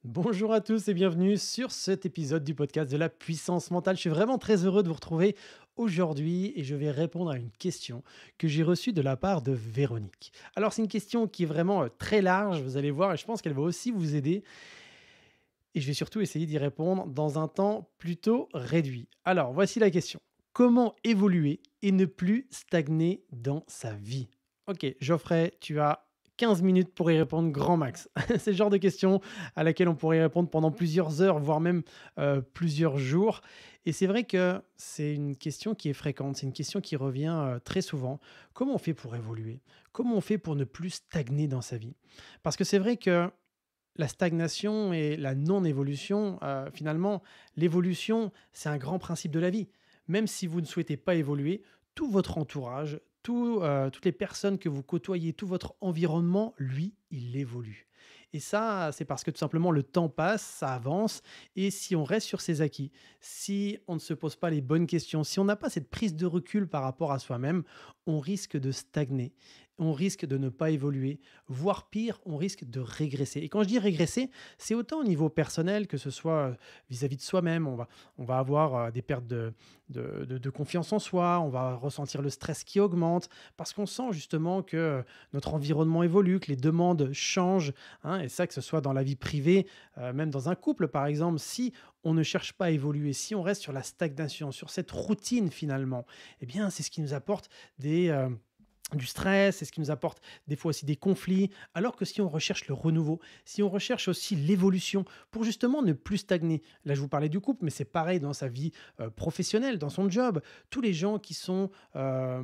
Bonjour à tous et bienvenue sur cet épisode du podcast de la puissance mentale. Je suis vraiment très heureux de vous retrouver aujourd'hui et je vais répondre à une question que j'ai reçue de la part de Véronique. Alors c'est une question qui est vraiment très large, vous allez voir, et je pense qu'elle va aussi vous aider. Et je vais surtout essayer d'y répondre dans un temps plutôt réduit. Alors voici la question. Comment évoluer et ne plus stagner dans sa vie? Ok, Geoffrey, tu as 15 minutes pour y répondre grand max. C'est le genre de question à laquelle on pourrait y répondre pendant plusieurs heures, voire même plusieurs jours. Et c'est vrai que c'est une question qui est fréquente, c'est une question qui revient très souvent. Comment on fait pour évoluer? Comment on fait pour ne plus stagner dans sa vie? Parce que c'est vrai que la stagnation et la non-évolution, finalement, l'évolution, c'est un grand principe de la vie. Même si vous ne souhaitez pas évoluer, tout votre entourage, toutes les personnes que vous côtoyez, tout votre environnement, lui, il évolue. Et ça, c'est parce que tout simplement le temps passe, ça avance, et si on reste sur ses acquis, si on ne se pose pas les bonnes questions, si on n'a pas cette prise de recul par rapport à soi-même, on risque de stagner, on risque de ne pas évoluer, voire pire, on risque de régresser. Et quand je dis régresser, c'est autant au niveau personnel que ce soit vis-à-vis de soi-même. On va avoir des pertes de confiance en soi, on va ressentir le stress qui augmente, parce qu'on sent justement que notre environnement évolue, que les demandes changent, hein, et ça, que ce soit dans la vie privée, même dans un couple par exemple, si on ne cherche pas à évoluer, si on reste sur la stagnation, sur cette routine finalement, eh bien c'est ce qui nous apporte du stress, c'est ce qui nous apporte des fois aussi des conflits, alors que si on recherche le renouveau, si on recherche aussi l'évolution pour justement ne plus stagner. Là, je vous parlais du couple, mais c'est pareil dans sa vie professionnelle, dans son job. Tous les gens qui sont j'allais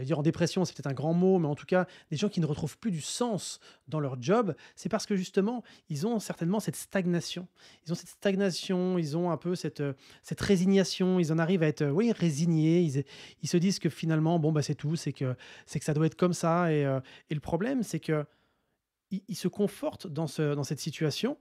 dire en dépression, c'est peut-être un grand mot, mais en tout cas, des gens qui ne retrouvent plus du sens dans leur job, c'est parce que justement, ils ont certainement cette stagnation. Ils ont cette stagnation, ils ont un peu cette résignation, ils en arrivent à être, oui, résignés, ils se disent que finalement, bon, bah, c'est tout, c'est que ça doit être comme ça. Et le problème, c'est que ils se confortent dans cette situation.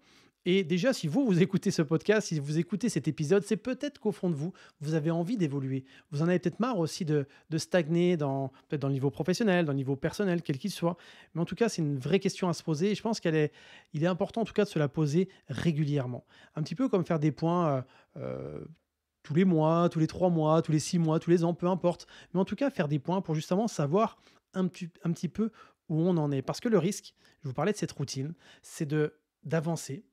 Et déjà, si vous, vous écoutez ce podcast, si vous écoutez cet épisode, c'est peut-être qu'au fond de vous, vous avez envie d'évoluer. Vous en avez peut-être marre aussi de stagner peut-être dans le niveau professionnel, dans le niveau personnel, quel qu'il soit. Mais en tout cas, c'est une vraie question à se poser. Et je pense il est important en tout cas de se la poser régulièrement. Un petit peu comme faire des points tous les mois, tous les 3 mois, tous les 6 mois, tous les ans, peu importe. Mais en tout cas, faire des points pour justement savoir un petit peu où on en est. Parce que le risque, je vous parlais de cette routine, c'est d'avancer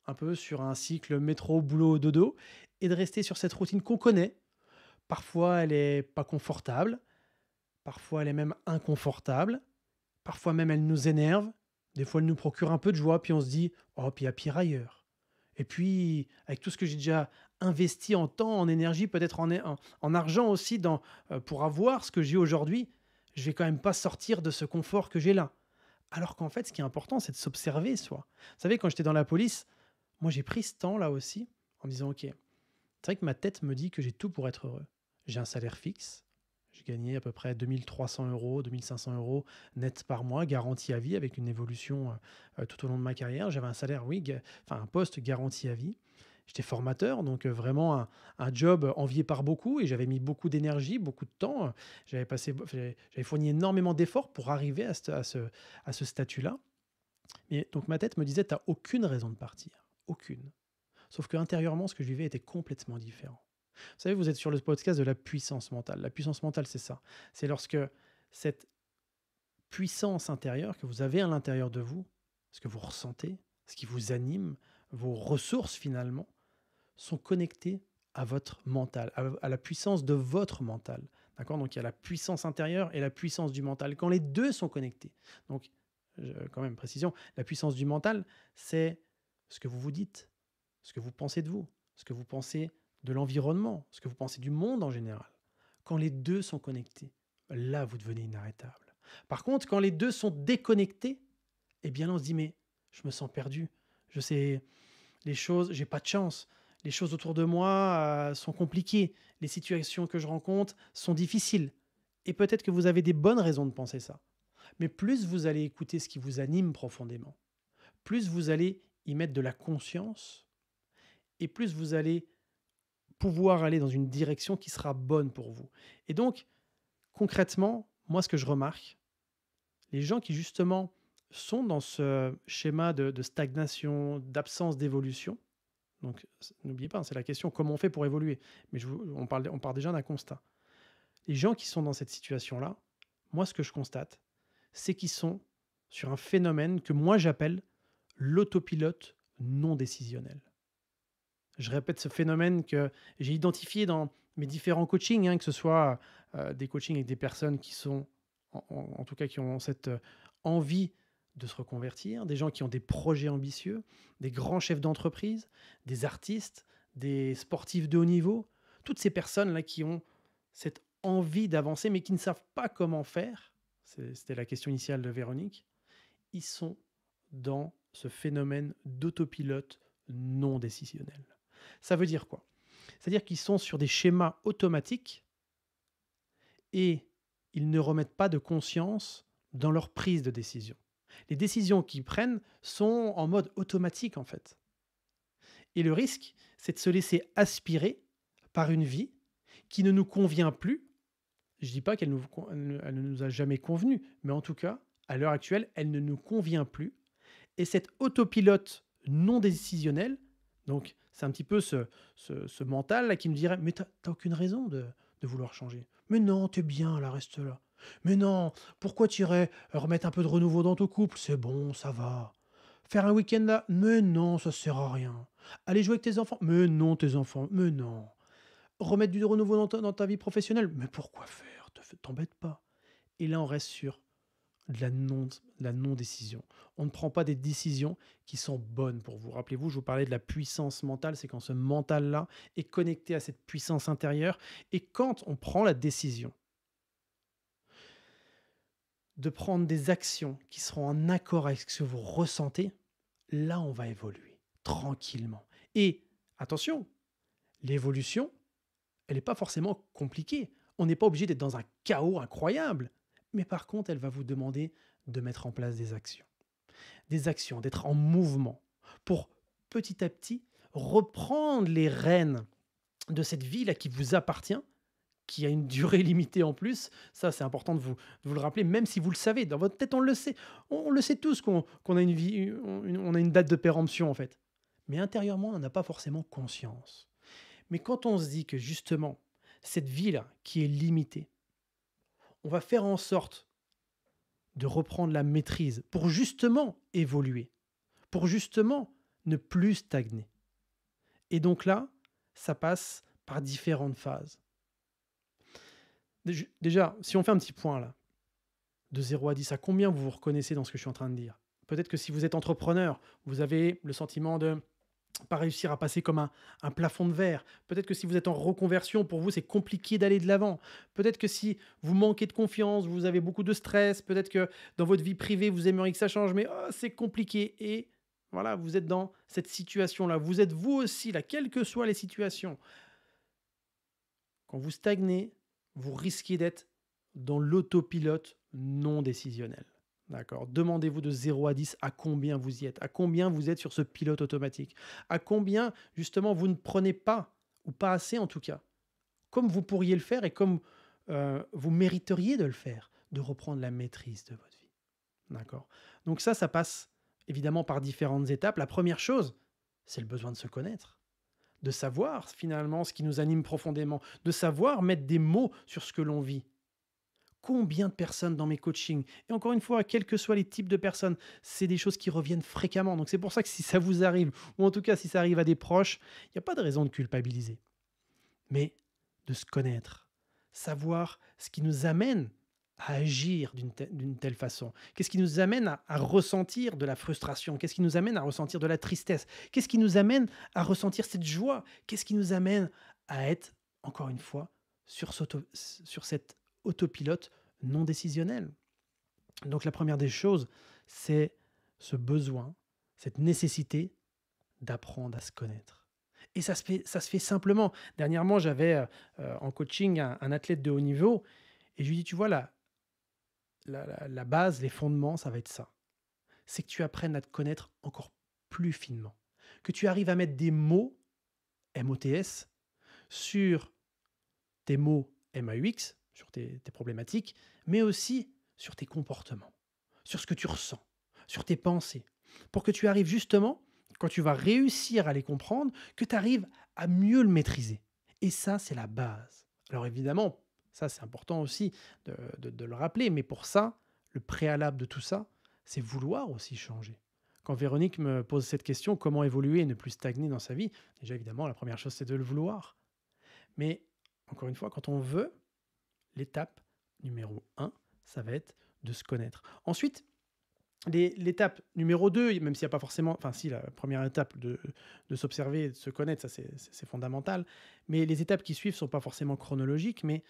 un peu sur un cycle métro, boulot, dodo, et de rester sur cette routine qu'on connaît. Parfois, elle est pas confortable, parfois, elle est même inconfortable, parfois même, elle nous énerve, des fois, elle nous procure un peu de joie, puis on se dit, oh, puis il y a pire ailleurs. Et puis, avec tout ce que j'ai déjà investi en temps, en énergie, peut-être en argent aussi pour avoir ce que j'ai aujourd'hui, je vais quand même pas sortir de ce confort que j'ai là. Alors qu'en fait, ce qui est important, c'est de s'observer soi. Vous savez, quand j'étais dans la police, moi j'ai pris ce temps-là aussi en me disant, OK, c'est vrai que ma tête me dit que j'ai tout pour être heureux. J'ai un salaire fixe, j'ai gagné à peu près 2300 euros, 2500 euros net par mois, garanti à vie, avec une évolution tout au long de ma carrière. J'avais un salaire, oui, enfin un poste garanti à vie. J'étais formateur, donc vraiment un job envié par beaucoup, et j'avais mis beaucoup d'énergie, beaucoup de temps. J'avais fourni énormément d'efforts pour arriver à ce statut-là. Mais donc ma tête me disait, tu n'as aucune raison de partir. Aucune. Sauf que intérieurement, ce que je vivais était complètement différent. Vous savez, vous êtes sur le podcast de la puissance mentale. La puissance mentale, c'est ça. C'est lorsque cette puissance intérieure que vous avez à l'intérieur de vous, ce que vous ressentez, ce qui vous anime, vos ressources finalement, sont connectées à votre mental, à la puissance de votre mental. D'accord. Donc il y a la puissance intérieure et la puissance du mental. Quand les deux sont connectés, donc quand même précision, la puissance du mental, c'est ce que vous vous dites, ce que vous pensez de vous, ce que vous pensez de l'environnement, ce que vous pensez du monde en général. Quand les deux sont connectés, là, vous devenez inarrêtable. Par contre, quand les deux sont déconnectés, eh bien là, on se dit, mais je me sens perdu. Je sais, les choses, j'ai pas de chance. Les choses autour de moi sont compliquées. Les situations que je rencontre sont difficiles. Et peut-être que vous avez des bonnes raisons de penser ça. Mais plus vous allez écouter ce qui vous anime profondément, plus vous allez y mettre de la conscience, et plus vous allez pouvoir aller dans une direction qui sera bonne pour vous. Et donc, concrètement, moi, ce que je remarque, les gens qui justement sont dans ce schéma de stagnation, d'absence d'évolution. Donc, n'oubliez pas, hein, c'est la question comment on fait pour évoluer. Mais on part déjà d'un constat. Les gens qui sont dans cette situation-là, moi, ce que je constate, c'est qu'ils sont sur un phénomène que moi j'appelle l'autopilote non décisionnel. Je répète ce phénomène que j'ai identifié dans mes différents coachings, hein, que ce soit des coachings avec des personnes qui sont, en tout cas, qui ont cette envie de se reconvertir, des gens qui ont des projets ambitieux, des grands chefs d'entreprise, des artistes, des sportifs de haut niveau, toutes ces personnes-là qui ont cette envie d'avancer mais qui ne savent pas comment faire, c'était la question initiale de Véronique, ils sont dans ce phénomène d'autopilote non décisionnel. Ça veut dire quoi? C'est-à-dire qu'ils sont sur des schémas automatiques et ils ne remettent pas de conscience dans leur prise de décision. Les décisions qu'ils prennent sont en mode automatique en fait. Et le risque, c'est de se laisser aspirer par une vie qui ne nous convient plus. Je ne dis pas elle ne nous a jamais convenu, mais en tout cas, à l'heure actuelle, elle ne nous convient plus. Et cet autopilote non décisionnel, donc c'est un petit peu ce mental là qui me dirait mais t'as aucune raison de vouloir changer. Mais non, t'es bien là, reste là. Mais non, pourquoi t'irais remettre un peu de renouveau dans ton couple? C'est bon, ça va. Faire un week-end là? Mais non, ça sert à rien. Aller jouer avec tes enfants? Mais non, tes enfants, mais non. Remettre du renouveau dans ta vie professionnelle? Mais pourquoi faire? T'embête pas. Et là, on reste sur de la non-décision. On ne prend pas des décisions qui sont bonnes pour vous. Rappelez-vous, je vous parlais de la puissance mentale, c'est quand ce mental-là est connecté à cette puissance intérieure. Et quand on prend la décision de prendre des actions qui seront en accord avec ce que vous ressentez, là, on va évoluer tranquillement. Et attention, l'évolution, elle n'est pas forcément compliquée. On n'est pas obligé d'être dans un chaos incroyable. Mais par contre, elle va vous demander de mettre en place des actions, d'être en mouvement pour petit à petit reprendre les rênes de cette vie là qui vous appartient, qui a une durée limitée en plus. Ça, c'est important de vous le rappeler, même si vous le savez. Dans votre tête, on le sait. On le sait tous qu'on a une vie, on a une date de péremption en fait. Mais intérieurement, on n'en a pas forcément conscience. Mais quand on se dit que justement, cette vie-là qui est limitée, on va faire en sorte de reprendre la maîtrise pour justement évoluer, pour justement ne plus stagner. Et donc là, ça passe par différentes phases. Déjà, si on fait un petit point là, de 0 à 10, à combien vous vous reconnaissez dans ce que je suis en train de dire? Peut-être que si vous êtes entrepreneur, vous avez le sentiment de pas réussir à passer comme un plafond de verre. Peut-être que si vous êtes en reconversion, pour vous, c'est compliqué d'aller de l'avant. Peut-être que si vous manquez de confiance, vous avez beaucoup de stress, peut-être que dans votre vie privée, vous aimeriez que ça change, mais oh, c'est compliqué. Et voilà, vous êtes dans cette situation-là. Vous êtes vous aussi là, quelles que soient les situations. Quand vous stagnez, vous risquez d'être dans l'autopilote non décisionnel. D'accord. Demandez-vous de 0 à 10 à combien vous y êtes, à combien vous êtes sur ce pilote automatique, à combien justement vous ne prenez pas, ou pas assez en tout cas, comme vous pourriez le faire et comme vous mériteriez de le faire, de reprendre la maîtrise de votre vie. D'accord. Donc ça passe évidemment par différentes étapes. La première chose, c'est le besoin de se connaître, de savoir finalement ce qui nous anime profondément, de savoir mettre des mots sur ce que l'on vit. Combien de personnes dans mes coachings, et encore une fois, quels que soient les types de personnes, c'est des choses qui reviennent fréquemment. Donc c'est pour ça que si ça vous arrive, ou en tout cas si ça arrive à des proches, il n'y a pas de raison de culpabiliser. Mais de se connaître, savoir ce qui nous amène à agir d'une telle façon. Qu'est-ce qui nous amène à ressentir de la frustration? Qu'est-ce qui nous amène à ressentir de la tristesse? Qu'est-ce qui nous amène à ressentir cette joie? Qu'est-ce qui nous amène à être, encore une fois, sur cette autopilote non décisionnel? Donc la première des choses, c'est ce besoin, cette nécessité d'apprendre à se connaître. Et ça se fait simplement. Dernièrement, j'avais en coaching un athlète de haut niveau et je lui dis, tu vois, la base, les fondements, ça va être ça. C'est que tu apprennes à te connaître encore plus finement. Que tu arrives à mettre des mots, MOTS, sur tes mots MAUX, sur tes problématiques, mais aussi sur tes comportements, sur ce que tu ressens, sur tes pensées, pour que tu arrives justement, quand tu vas réussir à les comprendre, que tu arrives à mieux le maîtriser. Et ça, c'est la base. Alors évidemment, ça c'est important aussi de le rappeler, mais pour ça, le préalable de tout ça, c'est vouloir aussi changer. Quand Véronique me pose cette question, comment évoluer et ne plus stagner dans sa vie, déjà évidemment, la première chose, c'est de le vouloir. Mais encore une fois, quand on veut, l'étape numéro un, ça va être de se connaître. Ensuite, l'étape numéro 2, même s'il n'y a pas forcément, enfin si, la première étape de s'observer, de se connaître, ça c'est fondamental, mais les étapes qui suivent ne sont pas forcément chronologiques, mais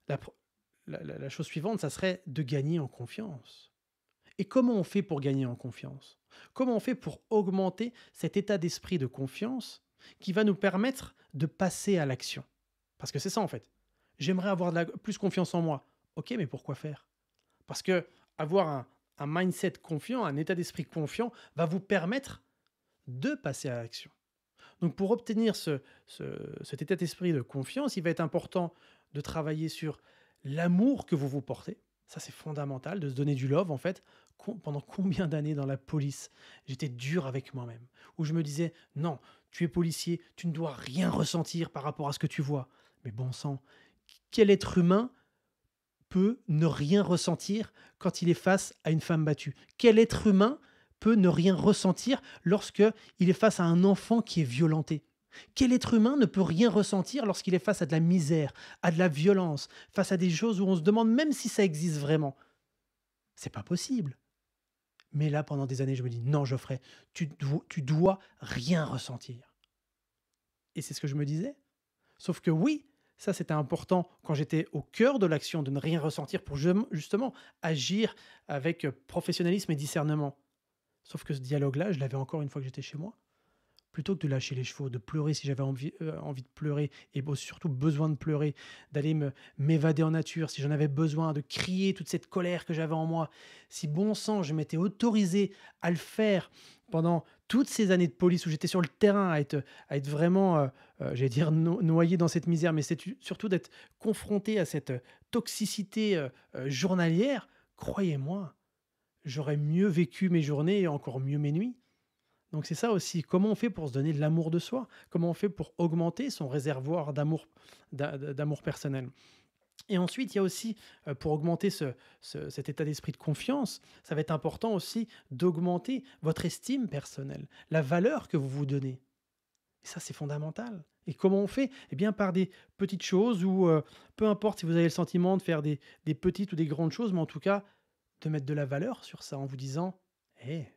la, pr- la chose suivante, ça serait de gagner en confiance. Et comment on fait pour gagner en confiance? Comment on fait pour augmenter cet état d'esprit de confiance qui va nous permettre de passer à l'action? Parce que c'est ça en fait. J'aimerais avoir plus confiance en moi. Ok, mais pourquoi faire? Parce que avoir un mindset confiant, un état d'esprit confiant, va vous permettre de passer à l'action. Donc pour obtenir cet état d'esprit de confiance, il va être important de travailler sur l'amour que vous vous portez. Ça, c'est fondamental, de se donner du love, en fait. Pendant combien d'années dans la police, j'étais dur avec moi-même, où je me disais, non, tu es policier, tu ne dois rien ressentir par rapport à ce que tu vois. Mais bon sang, quel être humain peut ne rien ressentir quand il est face à une femme battue? Quel être humain peut ne rien ressentir lorsque il est face à un enfant qui est violenté? Quel être humain ne peut rien ressentir lorsqu'il est face à de la misère, à de la violence, face à des choses où on se demande même si ça existe vraiment? C'est pas possible. Mais là, pendant des années, je me dis: «Non, Geoffrey, tu dois rien ressentir». Et c'est ce que je me disais. Sauf que oui, ça c'était important quand j'étais au cœur de l'action, de ne rien ressentir pour justement agir avec professionnalisme et discernement. Sauf que ce dialogue-là, je l'avais encore une fois que j'étais chez moi. Plutôt que de lâcher les chevaux, de pleurer si j'avais envie de pleurer, et surtout besoin de pleurer, d'aller m'évader en nature, si j'en avais besoin, de crier toute cette colère que j'avais en moi, si bon sang, je m'étais autorisé à le faire pendant toutes ces années de police où j'étais sur le terrain à être vraiment, j'allais dire, noyé dans cette misère, mais c'est surtout d'être confronté à cette toxicité journalière, croyez-moi, j'aurais mieux vécu mes journées et encore mieux mes nuits. Donc c'est ça aussi, comment on fait pour se donner de l'amour de soi? Comment on fait pour augmenter son réservoir d'amour personnel? Et ensuite, il y a aussi, pour augmenter cet état d'esprit de confiance, ça va être important aussi d'augmenter votre estime personnelle, la valeur que vous vous donnez. Et ça, c'est fondamental. Et comment on fait? Eh bien, par des petites choses ou peu importe si vous avez le sentiment de faire des petites ou des grandes choses, mais en tout cas, de mettre de la valeur sur ça en vous disant: «Hé,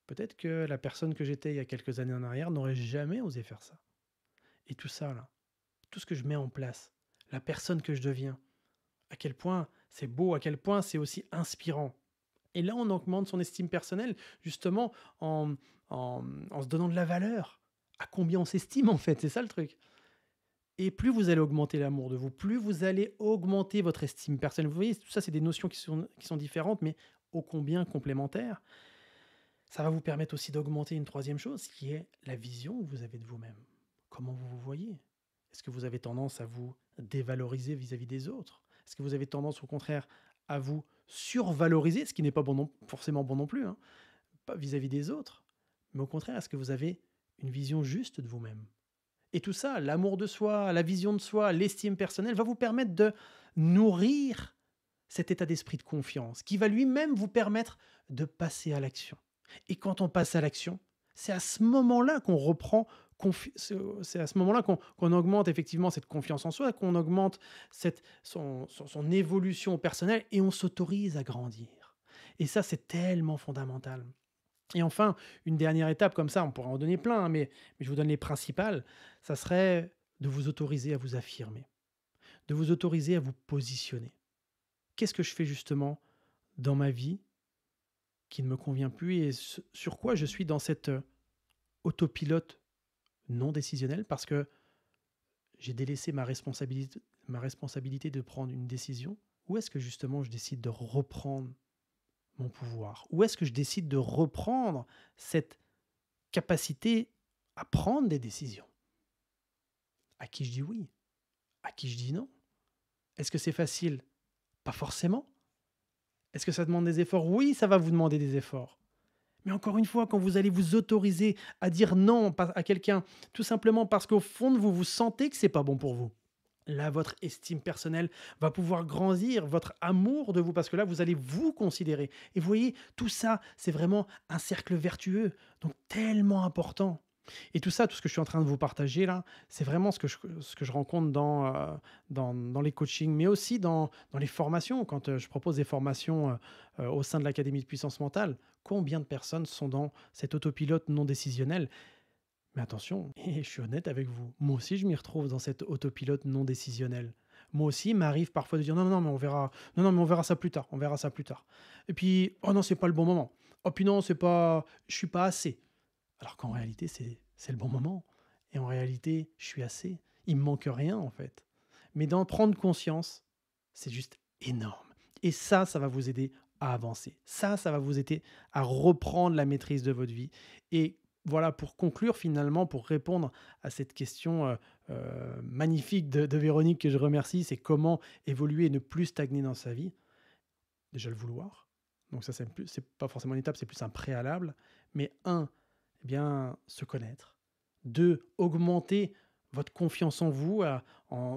peut-être que la personne que j'étais il y a quelques années en arrière n'aurait jamais osé faire ça». Et tout ça là, tout ce que je mets en place, la personne que je deviens, à quel point c'est beau, à quel point c'est aussi inspirant. Et là, on augmente son estime personnelle, justement, en se donnant de la valeur. À combien on s'estime, en fait, c'est ça le truc. Et plus vous allez augmenter l'amour de vous, plus vous allez augmenter votre estime personnelle. Vous voyez, tout ça, c'est des notions qui sont différentes, mais ô combien complémentaires. Ça va vous permettre aussi d'augmenter une troisième chose, qui est la vision que vous avez de vous-même. Comment vous vous voyez? Est-ce que vous avez tendance à vous dévaloriser vis-à-vis des autres? Est-ce que vous avez tendance, au contraire, à vous survaloriser, ce qui n'est pas bon forcément bon non plus, hein, pas vis-à-vis des autres, mais au contraire, est-ce que vous avez une vision juste de vous-même? Et tout ça, l'amour de soi, la vision de soi, l'estime personnelle, va vous permettre de nourrir cet état d'esprit de confiance qui va lui-même vous permettre de passer à l'action. Et quand on passe à l'action, c'est à ce moment-là qu'on reprend, c'est à ce moment-là qu'on augmente effectivement cette confiance en soi, qu'on augmente son évolution personnelle et on s'autorise à grandir. Et ça, c'est tellement fondamental. Et enfin, une dernière étape comme ça, on pourrait en donner plein, hein, mais je vous donne les principales, ça serait de vous autoriser à vous affirmer, de vous autoriser à vous positionner. Qu'est-ce que je fais justement dans ma vie qui ne me convient plus et sur quoi je suis dans cette autopilote non décisionnelle parce que j'ai délaissé ma responsabilité de prendre une décision? Ou est-ce que justement je décide de reprendre mon pouvoir? Ou est-ce que je décide de reprendre cette capacité à prendre des décisions? À qui je dis oui? À qui je dis non? Est-ce que c'est facile? Pas forcément. Est-ce que ça demande des efforts? Oui, ça va vous demander des efforts. Mais encore une fois, quand vous allez vous autoriser à dire non à quelqu'un, tout simplement parce qu'au fond de vous, vous sentez que c'est pas bon pour vous. Là, votre estime personnelle va pouvoir grandir, votre amour de vous, parce que là, vous allez vous considérer. Et vous voyez, tout ça, c'est vraiment un cercle vertueux, donc tellement important. Et tout ça, tout ce que je suis en train de vous partager là, c'est vraiment ce que je rencontre dans les coachings, mais aussi dans les formations. Quand je propose des formations au sein de l'Académie de puissance mentale, combien de personnes sont dans cet autopilote non décisionnel? Mais attention, et je suis honnête avec vous, moi aussi je m'y retrouve dans cet autopilote non décisionnel. Moi aussi, il m'arrive parfois de dire non, non, mais on verra, non, non, mais on verra ça plus tard, on verra ça plus tard. Et puis, oh non, c'est pas le bon moment. Oh puis non, c'est pas, je suis pas assez. Alors qu'en réalité, c'est le bon moment. Et en réalité, je suis assez. Il me manque rien en fait. Mais d'en prendre conscience, c'est juste énorme. Et ça va vous aider à avancer. Ça va vous aider à reprendre la maîtrise de votre vie. Et voilà, pour conclure finalement, pour répondre à cette question magnifique de Véronique que je remercie, c'est comment évoluer et ne plus stagner dans sa vie. Déjà le vouloir. Donc ça, c'est pas forcément une étape, c'est plus un préalable. Mais un, eh bien, se connaître. 2, augmenter votre confiance en vous,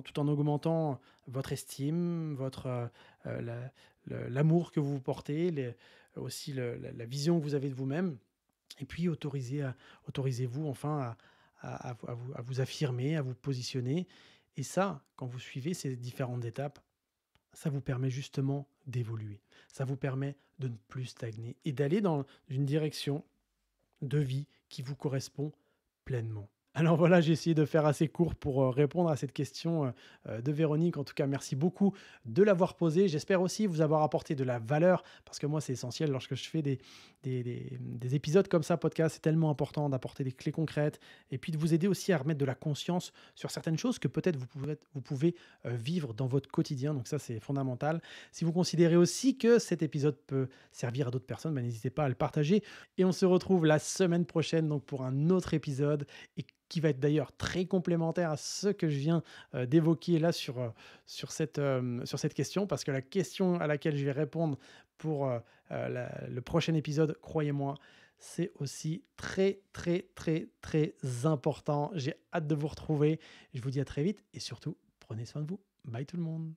tout en augmentant votre estime, l'amour que vous portez, aussi la vision que vous avez de vous-même. Et puis, autorisez-vous enfin à vous affirmer, à vous positionner. Et ça, quand vous suivez ces différentes étapes, ça vous permet justement d'évoluer. Ça vous permet de ne plus stagner et d'aller dans une direction de vie qui vous correspond pleinement. Alors voilà, j'ai essayé de faire assez court pour répondre à cette question de Véronique. En tout cas, merci beaucoup de l'avoir posée. J'espère aussi vous avoir apporté de la valeur, parce que moi, c'est essentiel lorsque je fais des épisodes comme ça, podcast, c'est tellement important d'apporter des clés concrètes et puis de vous aider aussi à remettre de la conscience sur certaines choses que peut-être vous pouvez vivre dans votre quotidien. Donc ça, c'est fondamental. Si vous considérez aussi que cet épisode peut servir à d'autres personnes, ben, n'hésitez pas à le partager. Et on se retrouve la semaine prochaine donc pour un autre épisode et qui va être d'ailleurs très complémentaire à ce que je viens d'évoquer là sur cette question, parce que la question à laquelle je vais répondre pour le prochain épisode, croyez-moi, c'est aussi très, très, très, très important. J'ai hâte de vous retrouver. Je vous dis à très vite et surtout, prenez soin de vous. Bye tout le monde.